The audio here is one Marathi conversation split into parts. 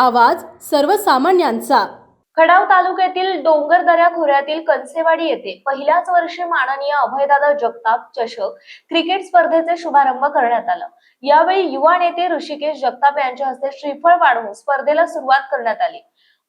आवाज सर्वसामान्यांचा। खडाव तालुक्यातील डोंगरदऱ्या खोऱ्यातील कंसेवाडी येथे पहिल्याच वर्षी माननीय अभयदादा जगताप चषक क्रिकेट स्पर्धेचे शुभारंभ करण्यात आला। यावेळी युवा नेते ऋषिकेश जगताप यांच्या हस्ते श्रीफळ वाढवून स्पर्धेला सुरुवात करण्यात आली।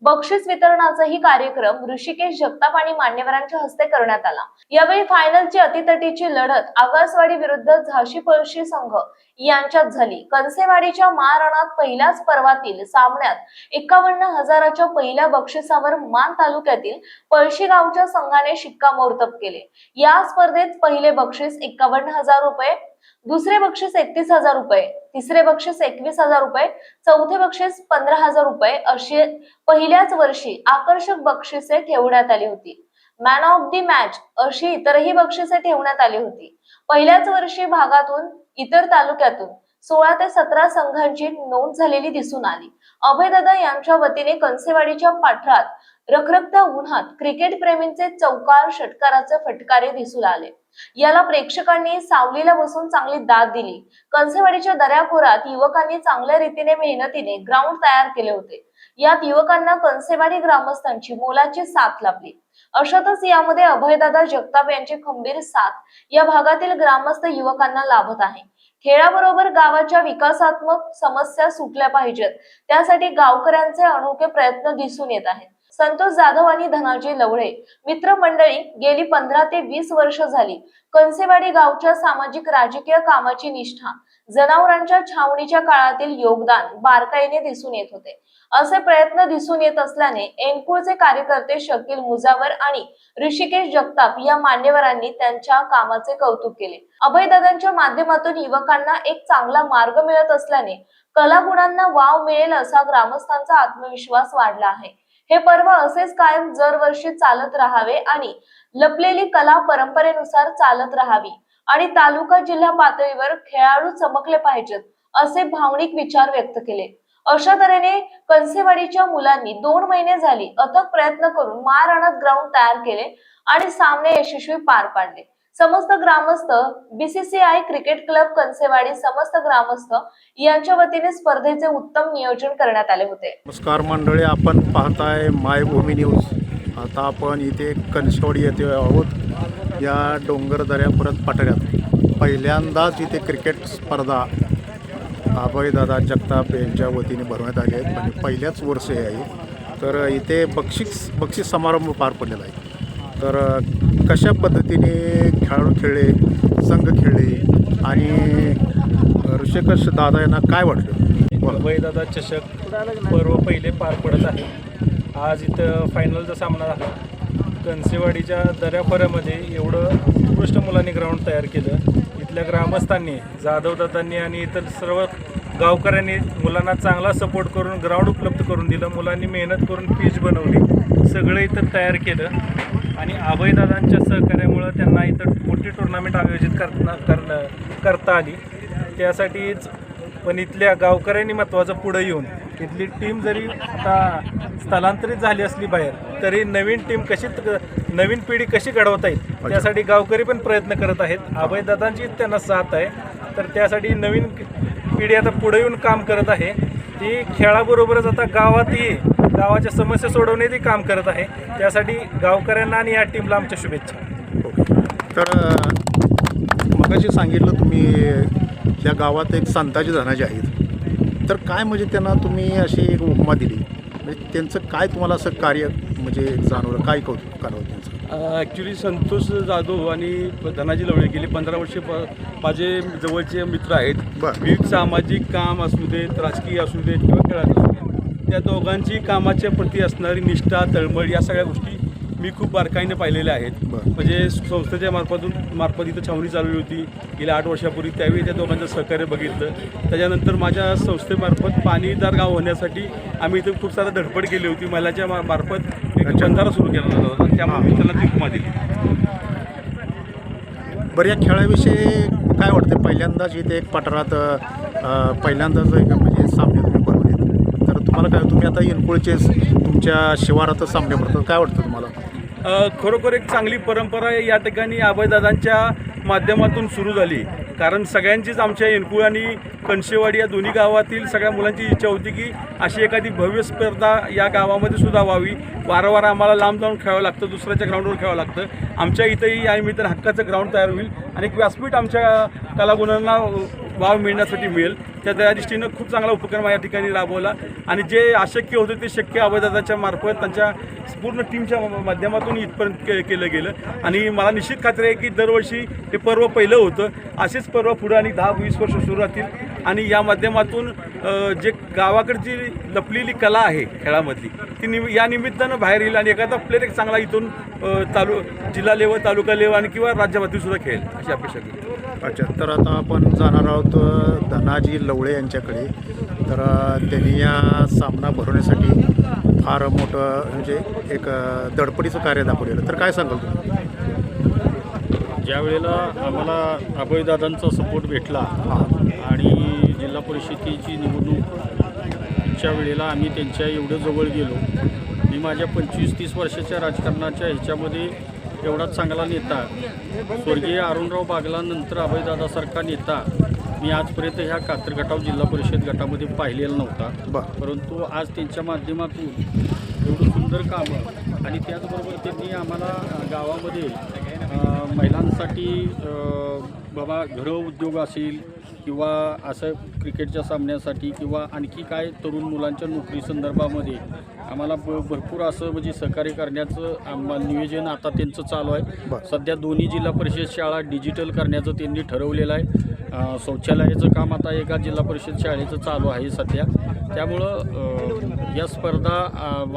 बक्षीस वितरणाचाही कार्यक्रम ऋषिकेश जगताप आणि मान्यवरांच्या हस्ते करण्यात आला। यावेळी फायनलची अतितटीची लढत आगासवाडी विरुद्ध झाशी पळशी संघ यांच्यात झाली। कंसेवाडीच्या महारणात पहिल्याच पर्वातील सामन्यात 51,000च्या पहिल्या बक्षिसावर मान तालुक्यातील पळशी गावच्या संघाने शिक्कामोर्तब केले। या स्पर्धेत पहिले बक्षीस 51,000 रुपये, दुसरे बक्षीस 31,000 रुपये, तिसरे बक्षीस 21,000 रुपये, चौथे बक्षीस 15,000 रुपये अशी पहिल्याच वर्षी आकर्षक बक्षिसे ठेवण्यात आली होती। मॅन ऑफ द मॅच अशी इतरही बक्षिसे ठेवण्यात आली होती। पहिल्याच वर्षी भागातून इतर तालुक्यातून 16 ते 17 संघांची नोंद झालेली दिसून आली। अभयदादा यांच्या वतीने कंसेवाडीच्या पाठरात रखरखत्या उन्हात क्रिकेट प्रेमींचे चौकार षटकाराचे फटकारे दिसू आले। याला प्रेक्षकांनी सावलीला बसून चांगली दाद दिली। कंसेवाडीच्या दऱ्याखोऱ्यात युवकांनी चांगल्या रीतीने मेहनतीने ग्राउंड तयार केले होते। यात युवकांना कंसेवाडी ग्रामस्थांची मोलाची साथ लाभली। अशातच यामध्ये अभयदादा जगताप यांची खंबीर साथ या भागातील ग्रामस्थ युवकांना लाभत आहे। खेळाबरोबर गावाच्या विकासात्मक समस्या सुटल्या पाहिजेत, त्यासाठी गावकऱ्यांचे अनोखे प्रयत्न दिसून येत आहेत। संतोष जाधव आणि धनाजी लवळे मित्रमंडळी गेली 15 ते 20 वर्ष झाली कंसेवाडी गावच्या सामाजिक राजकीय कामाची निष्ठा, जनावरांच्या छावणीच्या काळातील योगदान बारकाईने दिसून येत होते। असे प्रयत्न दिसून येत असल्याने एनकुळचे कार्यकर्ते शकील मुजावर आणि ऋषिकेश जगताप या मान्यवरांनी त्यांच्या कामाचे कौतुक केले। अभयदादांच्या माध्यमातून युवकांना एक चांगला मार्ग मिळत असल्याने कलागुणांना वाव मिळेल असा ग्रामस्थांचा आत्मविश्वास वाढला आहे। हे पर्व असेच कायम दरवर्षी चालत राहावे आणि लपलेली कला परंपरेनुसार चालत राहावी आणि तालुका जिल्हा पातळीवर खेळाडू चमकले पाहिजेत असे भावनिक विचार व्यक्त केले। अशा तऱ्हेने कंसेवाडीच्या मुलांनी 2 महिने झाली अथक प्रयत्न करून महारणात ग्राउंड तयार केले आणि सामने यशस्वी पार पाडले। समस्त ग्रामस्थ, बीसीसीआय क्रिकेट क्लब कंसेवाडी समस्त ग्रामस्थ यांच्या वतीने स्पर्धेचे उत्तम नियोजन करण्यात आले होते। नमस्कार मंडळी, आपण पाहताय मायभूमी न्यूज। आता आपण इथे कंसेवाडी येथे आहोत। या डोंगरदऱ्या परत पाठऱ्यात पहिल्यांदाच इथे क्रिकेट स्पर्धा अभयदादा जगताप यांच्या वतीने भरवण्यात आली आहे। म्हणजे पहिल्याच वर्षी आहे। तर इथे बक्षीस समारंभ पार पडलेला आहे। तर कशा पद्धतीने खेळाडू खेळले, संघ खेळले आणि ऋषिकेश दादा यांना काय वाटलं? अभयदादा चषक पर्व पहिले पार पडत आहे। आज इथं फायनलचा सामना झाला। कंसेवाडीच्या दऱ्याखोऱ्यामध्ये एवढं उत्कृष्ट मुलांनी ग्राउंड तयार केलं। इथल्या ग्रामस्थांनी, जाधवदादांनी आणि इतर सर्व गावकऱ्यांनी मुलांना चांगला सपोर्ट करून ग्राउंड उपलब्ध करून दिलं। मुलांनी मेहनत करून पिच बनवली, सगळं इथं तयार केलं आणि अभयदादांच्या सहकार्यामुळं त्यांना इथं मोठी टुर्नामेंट आयोजित करता आली। त्यासाठीच पण इथल्या गावकऱ्यांनी महत्त्वाचं पुढं येऊन इथली टीम जरी आता स्थलांतरित झाली असली बाहेर, तरी नवीन पिढी कशी घडवता येईल त्यासाठी गावकरी पण प्रयत्न करत आहेत। अभयदादांची त्यांना साथ आहे, तर त्यासाठी नवीन पिढी आता पुढे येऊन काम करत आहे। ती खेळाबरोबरच आता गावाच्या समस्या सोडवण्याची काम करत आहे। त्यासाठी गावकऱ्यांना आणि या टीमला आमच्या शुभेच्छा। तर मगाशी सांगितलं तुम्ही या गावात एक संताजी धनाजी आहेत, तर काय म्हणजे त्यांना तुम्ही अशी एक उपमा दिली, म्हणजे त्यांचं काय तुम्हाला असं कार्य म्हणजे जाणवलं, काय कौतुक करावं त्यांचं? ॲक्च्युली संतोष जाधव आणि धनाजी लवळे गेली 15 वर्षे माझे जवळचे मित्र आहेत। विविध सामाजिक काम असू देत, राजकीय असू देत किंवा खेळात असू देत, त्या दोघांची कामाच्या प्रती असणारी निष्ठा, तळमळ या सगळ्या गोष्टी मी खूप बारकाईने पाहिलेल्या आहेत। म्हणजे संस्थेच्या मार्फत इथं छावणी चालवली होती गेल्या 8 वर्षापूर्वी, त्यावेळी त्या दोघांचं सहकार्य बघितलं। त्याच्यानंतर माझ्या संस्थेमार्फत पाणीदार गाव होण्यासाठी आम्ही इथं खूप सारं धडपड केली होती। महिलाच्या मार्फत एक बंधारा सुरू केला होता, त्यामुळे मी त्यांना ती उपमा दिली। बरं, या खेळाविषयी काय वाटतं? पहिल्यांदाच इथे एक पठारात पहिल्यांदाच एक म्हणजे सामने तुम्ही बनवले, तर तुम्हाला काय, तुम्ही आता एनकुळचे तुमच्या शिवारातच सामने भरतात, काय वाटतं तुम्हाला? खरोखर एक चांगली परंपरा या ठिकाणी अभयदादांच्या माध्यमातून सुरू झाली। कारण सगळ्यांचीच आमच्या एनकुळ आणि कणसेवाडी या दोन्ही गावातील सगळ्या मुलांची इच्छा होती की अशी एखादी भव्य स्पर्धा या गावामध्ये सुद्धा व्हावी. वारंवार आम्हाला लांब जाऊन खेळावं लागतं, दुसऱ्याच्या ग्राउंडवर खेळावं लागतं. आमच्या इथंही या निमित्तानं हक्काचं ग्राउंड तयार होईल आणि एक व्यासपीठ आमच्या कलागुणांना वाव मिळण्यासाठी मिळेल. त्या दृष्टीनं खूप चांगला उपक्रम या ठिकाणी राबवला आणि जे अशक्य होते ते शक्य अभयदादाच्या मार्फत त्यांच्या पूर्ण टीमच्या माध्यमातून इथपर्यंत केलं गेलं. आणि मला निश्चित खात्री आहे की दरवर्षी हे पर्व पहिलं होतं, असेच पर्व पुढं आणि 10-20 वर्ष सुरू राहतील आणि या माध्यमातून जे गावाकडची लपलेली कला आहे खेळामधली ती या निमित्तानं बाहेर येईल आणि एखादा प्लेअर एक चांगला इथून जिल्हा लेवल, तालुका लेवल आणि किंवा राज्यपातळी सुद्धा खेळेल अशी अपेक्षा केली. अच्छा, तर आता आपण जाणार आहोत धनाजी लवळे यांच्याकडे. तर त्यांनी या सामना भरवण्यासाठी फार मोठं म्हणजे एक धडपडीचं कार्य दाखवलेलं. तर काय सांगाल तुम्ही? ज्या वेळेला आम्हाला अभयदादांचा सपोर्ट भेटला आणि जिल्हा परिषदेची निवडणूकच्या वेळेला आम्ही त्यांच्या एवढं जवळ गेलो. मी माझ्या 25-30 वर्षाच्या राजकारणाच्या ह्याच्यामध्ये एवढा चांगला नेता, स्वर्गीय अरुणराव बागलानंतर अभयदादासारखा नेता मी आजपर्यंत ह्या कात्र गटाव जिल्हा परिषद गटामध्ये पाहिलेला नव्हता. परंतु आज त्यांच्या माध्यमातून एवढं सुंदर कामं आणि त्याचबरोबर त्यांनी आम्हाला गावामध्ये महिलांसाठी बाबा घरं उद्योग असेल किंवा असं क्रिकेटच्या सामन्यासाठी किंवा आणखी काय तरुण मुलांच्या नोकरी संदर्भामध्ये आम्हाला भरपूर असं म्हणजे सहकार्य करण्याचं नियोजन आता त्यांचं चालू आहे. सध्या दोन्ही जिल्हा परिषद शाळा डिजिटल करण्याचं त्यांनी ठरवलेलं आहे. शौचालयाचं काम आता एका जिल्हा परिषद शाळेचं चालू आहे सध्या. त्यामुळं या स्पर्धा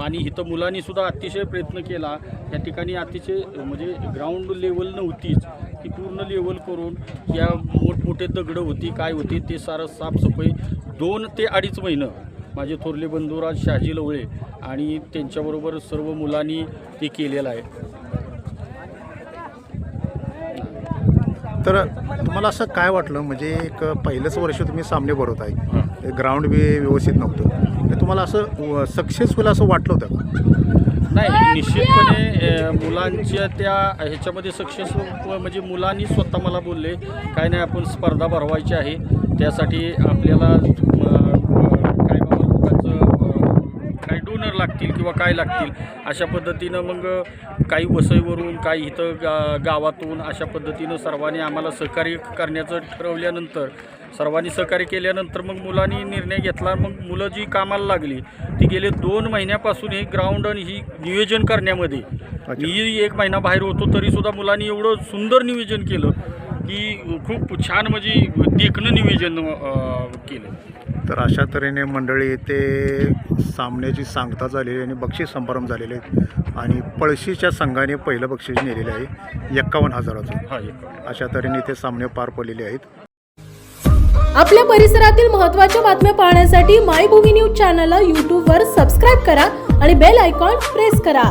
आणि इथं मुलांनीसुद्धा अतिशय प्रयत्न केला. या ठिकाणी अतिशय म्हणजे ग्राउंड लेवल नव्हतीच, ती पूर्ण लेवल करून या मोठमोठे दगडं होती काय होती ते सारं साफसफाई 2 ते 2.5 महिनं माझे थोरले बंधुराज शहाजी लवळे आणि त्यांच्याबरोबर सर्व मुलांनी ते केलेलं आहे. तर तुम्हाला असं काय वाटलं, म्हणजे एक पहिलंच वर्ष तुम्ही सामने भरवत आहे, ग्राउंड बी व्यवस्थित नव्हतं, तर तुम्हाला असं सक्सेसफुल असं वाटलं होतं का? नाही, निश्चितपणे मुलांच्या त्या ह्याच्यामध्ये सक्सेसफुल म्हणजे मुलांनी स्वतः मला बोलले काय नाही आपण स्पर्धा भरवायची आहे, त्यासाठी आपल्याला काय बाबा लोकांचं काय डोनर लागतील किंवा काय लागतील अशा पद्धतीनं मग काही वसईवरून काही इथं गावातून अशा पद्धतीनं सर्वांनी आम्हाला सहकार्य करण्याचं ठरवल्यानंतर सर्वांनी सहकार्य केल्यानंतर मग मुलांनी निर्णय घेतला. मग मुलं जी कामाला लागली ती गेले 2 महिन्यापासून हे ग्राउंड आणि ही नियोजन करण्यामध्ये मी 1 महिना बाहेर होतो तरीसुद्धा मुलांनी एवढं सुंदर नियोजन केलं की खूप छान म्हणजे देखणं नियोजन केलं. तर अशा तऱ्हेने मंडळी ते सामन्याची सांगता झालेली आणि बक्षीस समारंभ झालेले आहेत आणि पळशीच्या संघाने पहिलं बक्षीस नेलेलं आहे 51,000चं. अशा तऱ्हेने ते सामने पार पडलेले आहेत. आपल्या परिसरातील महत्त्वाच्या बातम्या पाहण्यासाठी मायभूमी न्यूज चॅनलला यूट्यूबवर सबस्क्राईब करा आणि बेल आयकॉन प्रेस करा.